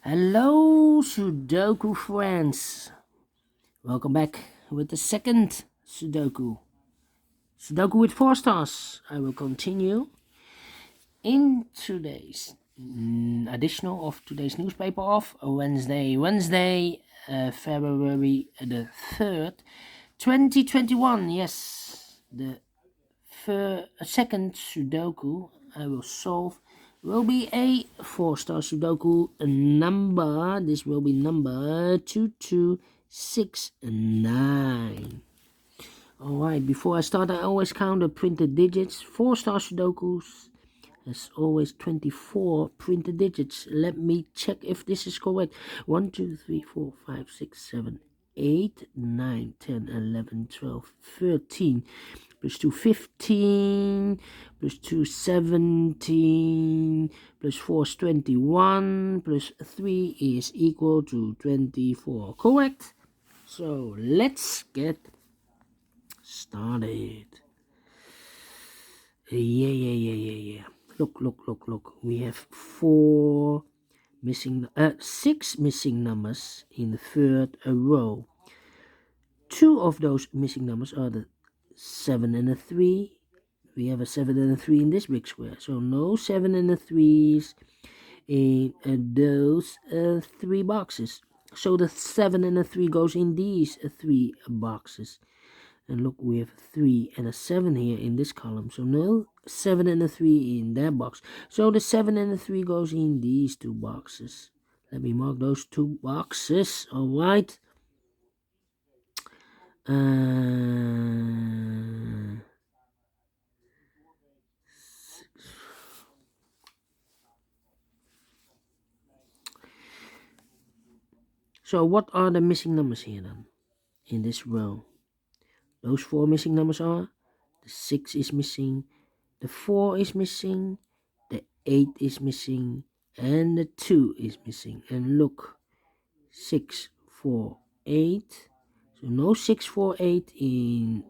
Hello, Sudoku friends. Welcome back with the second Sudoku. Sudoku with 4 stars. I will continue in today's additional of today's newspaper of Wednesday, February the 3rd, 2021. Yes, the second Sudoku I will solve will be a 4-star Sudoku number. This will be number 2269. Alright, before I start, I always count the printed digits. 4-star Sudokus has always 24 printed digits. Let me check if this is correct. 1, 2, 3, 4, 5, 6, 7, 8, 9, 10, 11, 12, 13. Plus 2, 15, plus 2, 17, plus 4 is 21, plus 3 is equal to 24. Correct? So let's get started. Yeah. Look. We have 6 missing numbers in the third row. 2 of those missing numbers are the 7 and a 3. We have a 7 and a 3 in this big square. So no 7 and a 3s in those 3 boxes. So the 7 and a 3 goes in these 3 boxes. And look, we have a 3 and a 7 here in this column. So no 7 and a 3 in that box. So the 7 and a 3 goes in these 2 boxes. Let me mark those 2 boxes. Alright. So what are the missing numbers here then in this row? Those 4 missing numbers are the 6 is missing, the 4 is missing, the 8 is missing, and the 2 is missing. And look, 6, 4, 8. So no 6, 4, 8 in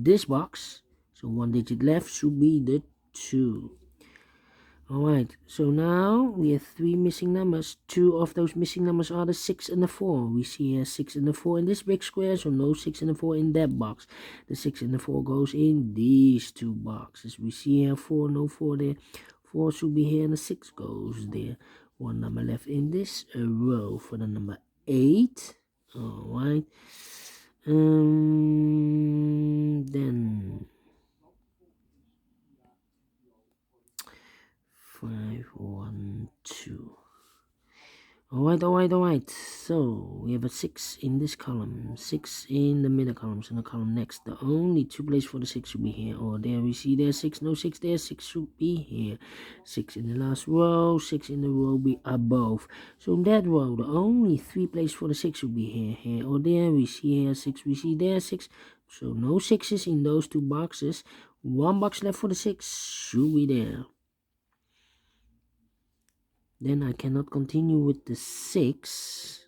this box. So 1 digit left should be the 2. Alright, so now we have 3 missing numbers. 2 of those missing numbers are the 6 and the 4. We see here 6 and the 4 in this big square, so no 6 and the 4 in that box. The 6 and the 4 goes in these 2 boxes. We see here 4, no 4 there. 4 should be here and the 6 goes there. 1 number left in this row for the number 8. Alright. Then 5, 1, 2. Alright. So we have a 6 in this column, 6 in the middle columns, and the column next. The only 2 places for the 6 should be here or there. We see there 6, no 6 there, 6 should be here. 6 in the last row, 6 in the row be above. So in that row, the only 3 places for the 6 should be here or there. We see here 6, we see there 6. So no 6s in those 2 boxes. 1 box left for the 6 should be there. Then I cannot continue with the 6.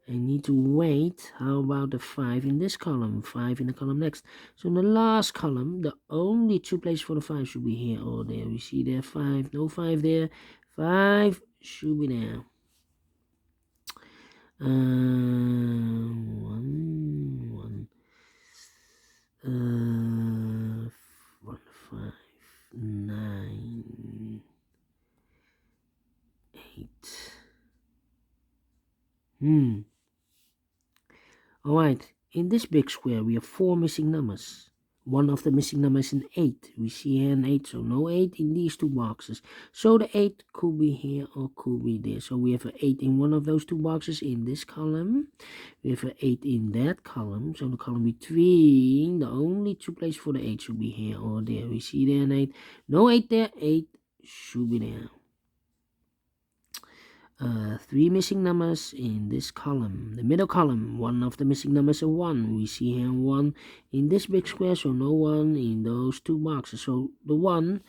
I need to wait. How about the 5 in this column? 5 in the column next. So in the last column, the only 2 places for the 5 should be here or there. We see there 5. No 5 there. 5 should be there. 1, 1, 5, 9, 8. Alright, in this big square we have 4 missing numbers. One of the missing numbers is an 8. We see here an 8, so no 8 in these 2 boxes. So the 8 could be here or could be there. So we have an 8 in one of those 2 boxes in this column. We have an 8 in that column. So the column between, the only 2 places for the 8 should be here or there. We see there an 8. No 8 there, 8 should be there. 3 missing numbers in this column. The middle column, one of the missing numbers is a 1. We see here 1 in this big square, so no 1 in those 2 boxes. So the 1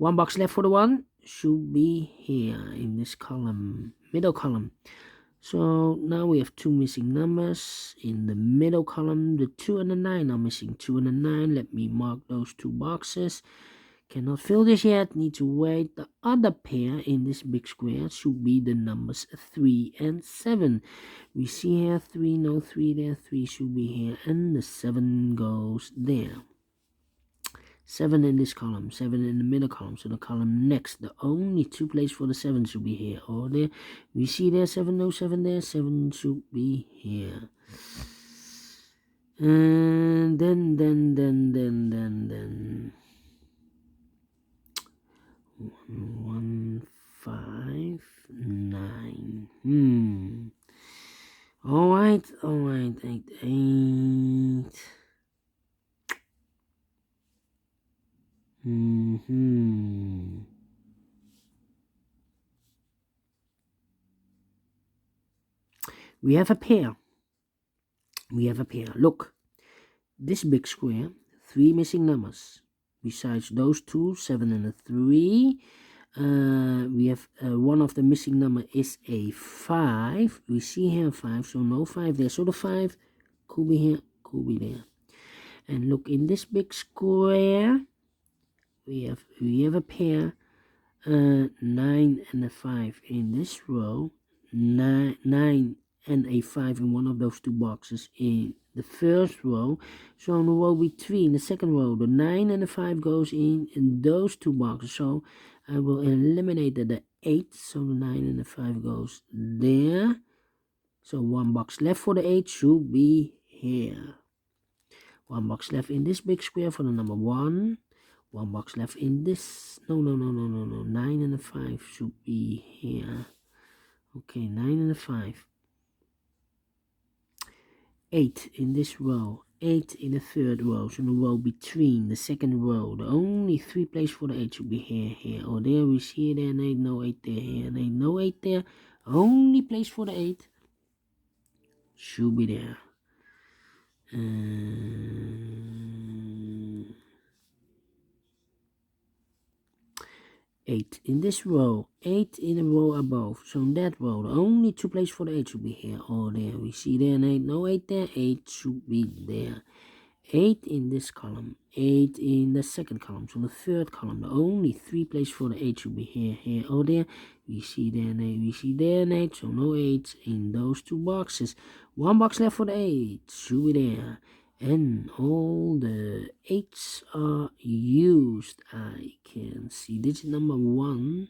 box left for the 1 should be here in this column, middle column. So now we have 2 missing numbers in the middle column. The 2 and the 9 are missing. 2 and the 9. Let me mark those 2 boxes. Cannot fill this yet, need to wait. The other pair in this big square should be the numbers 3 and 7. We see here 3, no 3 there, 3 should be here, and the 7 goes there. 7 in this column, 7 in the middle column, so the column next, the only 2 places for the 7 should be here or there. We see there 7, no 7 there, 7 should be here. And then 1, 5, 9. Alright, 8, 8. We have a pair. Look, this big square, 3 missing numbers. Besides those 2, 7 and a 3, we have one of the missing number is a 5. We see here 5, so no 5 there. So the 5 could be here, could be there. And look, in this big square, we have a pair, 9 and a 5 in this row, 9 and a 5 in one of those 2 boxes in the first row. So in the row between the second row, the 9 and the 5 goes in those 2 boxes. So I will eliminate the 8, so the 9 and the 5 goes there. So 1 box left for the 8 should be here. 1 box left in this big square for the number 1. 1 box left in this. No. 9 and a 5 should be here. Okay, 9 and a 5. 8 in this row. 8 in the third row. So in the row between the second row. The only 3 places for the 8 should be here, or there. We see there and 8, no 8 there, here and 8, no 8 there. Only place for the 8 should be there. 8 in this row, 8 in a row above. So in that row, the only 2 places for the 8 should be here or there. We see there and 8, no 8 there, 8 should be there. 8 in this column, 8 in the second column. So the third column, the only 3 places for the 8 should be here or there. We see there and 8, we see there and 8, so no 8 in those 2 boxes. 1 box left for the 8 should be there. And all the 8s are used. I can see digit number 1,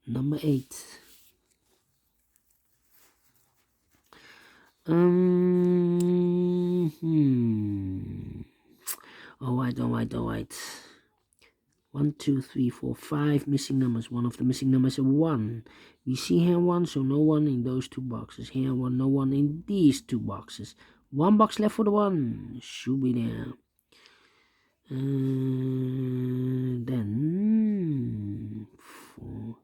number 8. Alright. 1, 2, 3, 4, 5 missing numbers. One of the missing numbers is 1. We see here 1, so no 1 in those 2 boxes. Here 1, no 1 in these 2 boxes. 1 box left for the 1. Should be there. Then 4.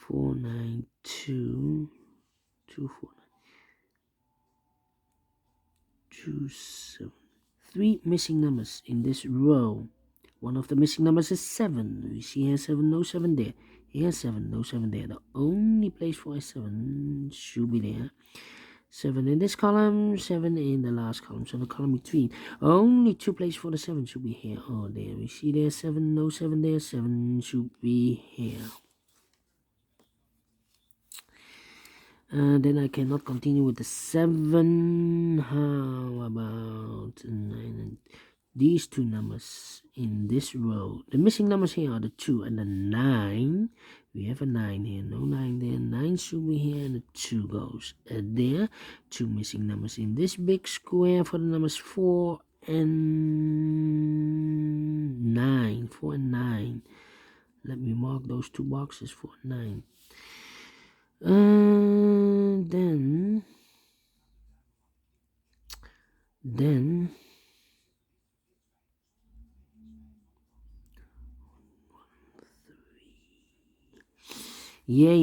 4, 9, 2, 2, 4, 2, 7. 3 missing numbers in this row. One of the missing numbers is 7. We see here 7, no 7 there. Here 7, no 7 there. The only place for a 7 should be there. 7 in this column, 7 in the last column. So the column between. Only 2 places for the 7 should be here or there. We see there 7, no 7 there. 7 should be here. Then I cannot continue with the 7. How about 9 and these 2 numbers in this row? The missing numbers here are the 2 and the 9. We have a 9 here, no 9 there. 9 should be here and the 2 goes there. 2 missing numbers in this big square for the numbers 4 and 9. 4 and 9. Let me mark those 2 boxes, 4 and 9. Then yeah.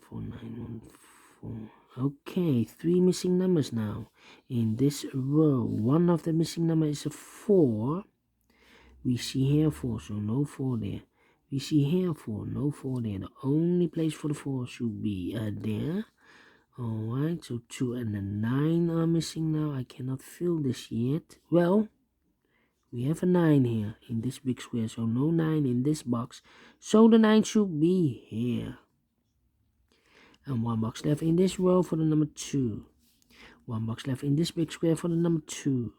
4914. Okay, 3 missing numbers now in this row. One of the missing number is a 4. We see here 4, so no 4 there. We see here 4, no 4 there. The only place for the 4 should be there. Alright, so 2 and the 9 are missing now. I cannot fill this yet. Well, we have a 9 here in this big square, so no 9 in this box. So the 9 should be here. And 1 box left in this row for the number 2. 1 box left in this big square for the number 2.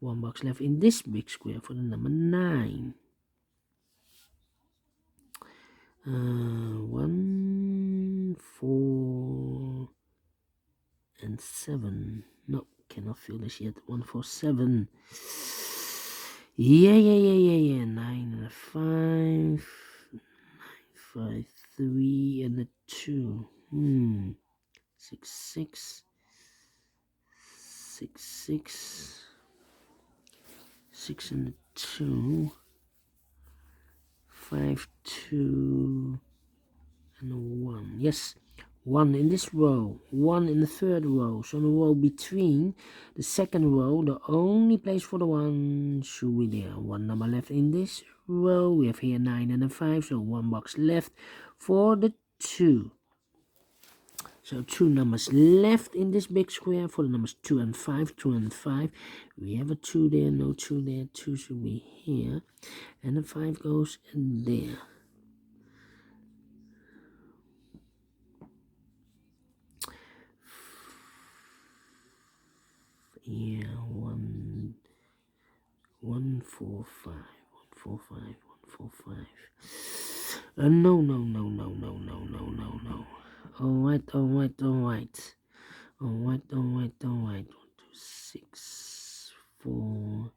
1 box left in this big square for the number 9. 1, 4, and 7. No, cannot fill this yet. 1, 4, 7. Yeah. 9 and a 5. 5, 3 and a 2. 6, 6. 6, 6. 6 and a 2. 5, 2 and a 1. Yes, 1 in this row, 1 in the third row. So in the row between the second row, the only place for the 1 should be there. 1 number left in this row. We have here 9 and a 5, so 1 box left for the 2. So 2 numbers left in this big square for the numbers 2 and 5, 2 and 5. We have a 2 there, no 2 there, 2 should be here. And the 5 goes there. Yeah, 1, 1, 4, 5, 1, 4, 5, 1, 4, 5. No. Alright. 1, 2, 6, 4.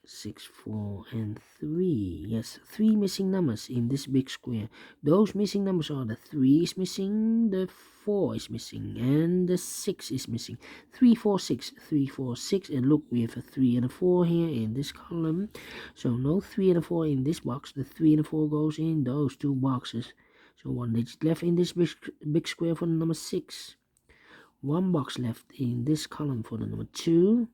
6, 4, and 3. Yes, 3 missing numbers in this big square. Those missing numbers are the 3 is missing, the 4 is missing, and the 6 is missing. 3, 4, 6, 3, 4, 6. And look, we have a 3 and a 4 here in this column. So no 3 and a 4 in this box. The 3 and a 4 goes in those 2 boxes. So 1 digit left in this big square for the number 6. 1 box left in this column for the number 2.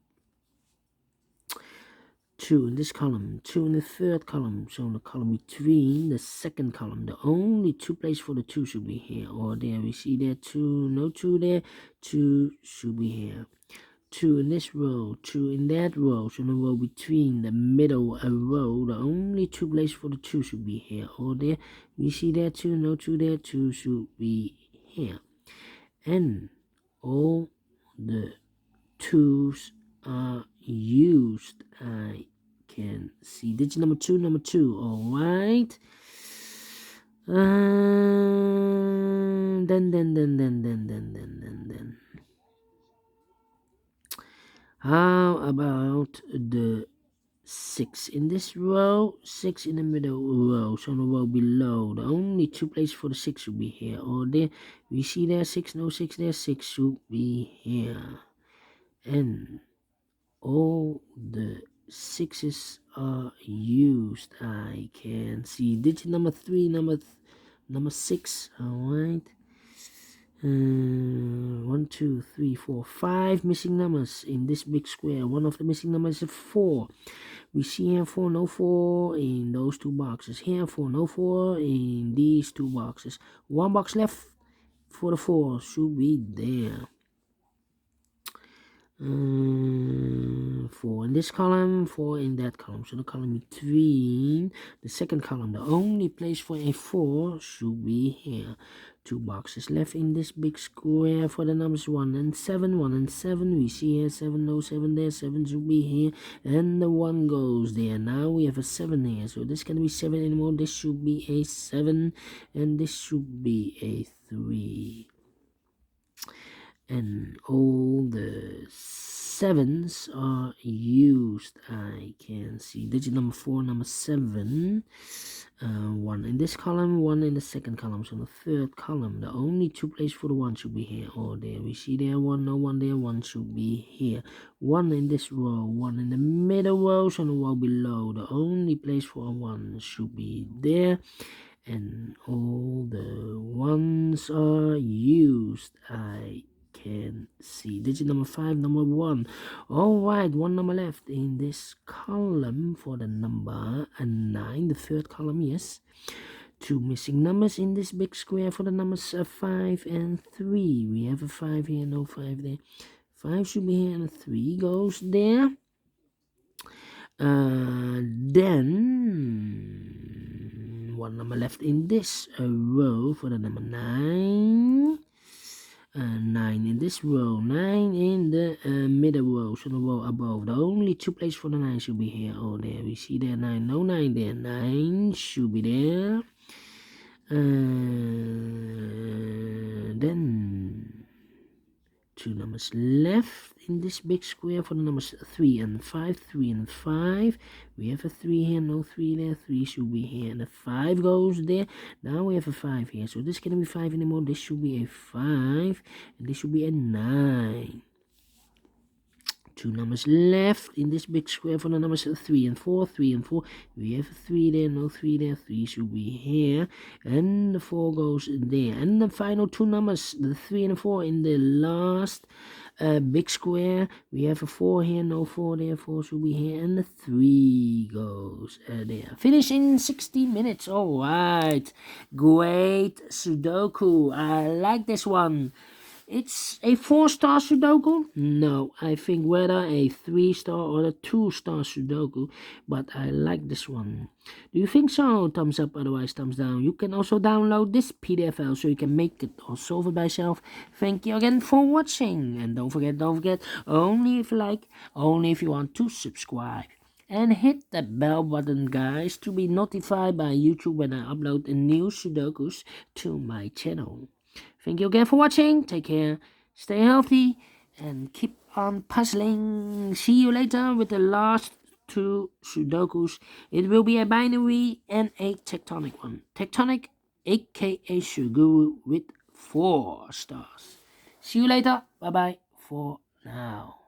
2 in this column, 2 in the third column, so in the column between the second column, the only 2 places for the 2 should be here or there. We see there 2, no 2 there, 2 should be here. 2 in this row, 2 in that row, so in the row between the middle row, the only 2 places for the 2 should be here or there. We see there 2, no 2 there, 2 should be here. And all the 2's are used. I can see digit number 2, all right. Then. How about the 6 in this row, 6 in the middle row, so in the row below, the only 2 places for the 6 should be here or there. We see there 6, no 6 there, 6 should be here. And all the 6's are used. I can see digit number 3, number 6. All right. 1, 2, 3, 4, 5 missing numbers in this big square. One of the missing numbers is 4. We see here 4, no 4 in those 2 boxes. Here 4, no 4 in these 2 boxes. 1 box left for the 4 should be there. 4 in this column, 4 in that column. So the column between the second column, the only place for a 4 should be here. 2 boxes left in this big square for the numbers 1 and 7. 1 and 7. We see here 7, no 7 there. 7 should be here. And the 1 goes there. Now we have a 7 here. So this can be 7 anymore. This should be a 7. And this should be a 3. And all the 7's are used. I can see digit number 4, number 7. 1 in this column, 1 in the second column. So in the third column, the only 2 places for the 1 should be here or there. We see there 1, no 1 there, 1 should be here. 1 in this row, 1 in the middle row, so in the row below, the only place for a 1 should be there. And all the 1's are used. I can see digit number 5, number 1. All right, 1 number left in this column for the number 9, the third column. Yes, 2 missing numbers in this big square for the numbers 5 and 3. We have a 5 here, no 5 there. 5 should be here and 3 goes there. Then one number left in this row for the number 9. 9 in this row, 9 in the middle row, so the row above. The only 2 places for the 9 should be here. Oh, there we see there 9, no 9 there. 9 should be there. Then 2 numbers left in this big square for the numbers 3 and 5. 3 and 5. We have a 3 here, no 3 there. 3 should be here, and the 5 goes there. Now we have a 5 here, so this cannot be 5 anymore. This should be a 5, and this should be a 9. 2 numbers left in this big square for the numbers 3 and 4. 3 and 4. We have a 3 there, no 3 there. 3 should be here, and the 4 goes there. And the final 2 numbers, the 3 and the 4 in the last big square. We have a 4 here, no 4 there. 4 should be here, and the 3 goes there. Finish in 60 minutes. All right, great Sudoku. I like this one. It's a 4-star Sudoku? No, I think whether a 3-star or a 2-star Sudoku, but I like this one. Do you think so? Thumbs up, otherwise thumbs down. You can also download this PDF file so you can make it or solve it by yourself. Thank you again for watching, and don't forget, only if you like, only if you want to subscribe. And hit that bell button, guys, to be notified by YouTube when I upload new Sudokus to my channel. Thank you again for watching. Take care, stay healthy, and keep on puzzling. See you later with the last 2 Sudokus. It will be a binary and a tectonic one. Tectonic, aka Sudoku with 4 stars. See you later. Bye-bye for now.